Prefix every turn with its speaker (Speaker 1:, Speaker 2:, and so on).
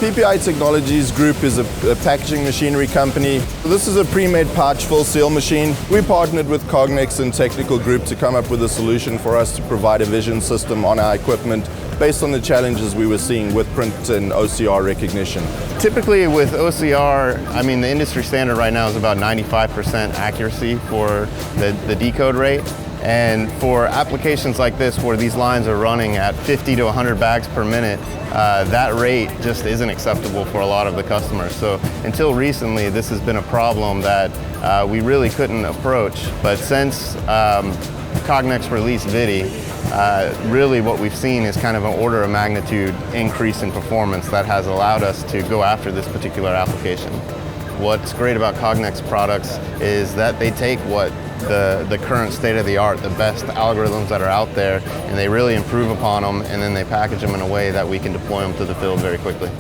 Speaker 1: PPI Technologies Group is a packaging machinery company. This is a pre-made pouch full seal machine. We partnered with Cognex and Teknical Group to come up with a solution for us to provide a vision system on our equipment based on the challenges we were seeing with print and OCR recognition.
Speaker 2: Typically with OCR, the industry standard right now is about 95% accuracy for the decode rate. And for applications like this where these lines are running at 50 to 100 bags per minute, that rate just isn't acceptable for a lot of the customers. So until recently, this has been a problem that we really couldn't approach. But since Cognex released ViDi, really what we've seen is kind of an order of magnitude increase in performance that has allowed us to go after this particular application. What's great about Cognex products is that they take what the current state-of-the-art, the best algorithms that are out there, and they really improve upon them, and then they package them in a way that we can deploy them to the field very quickly.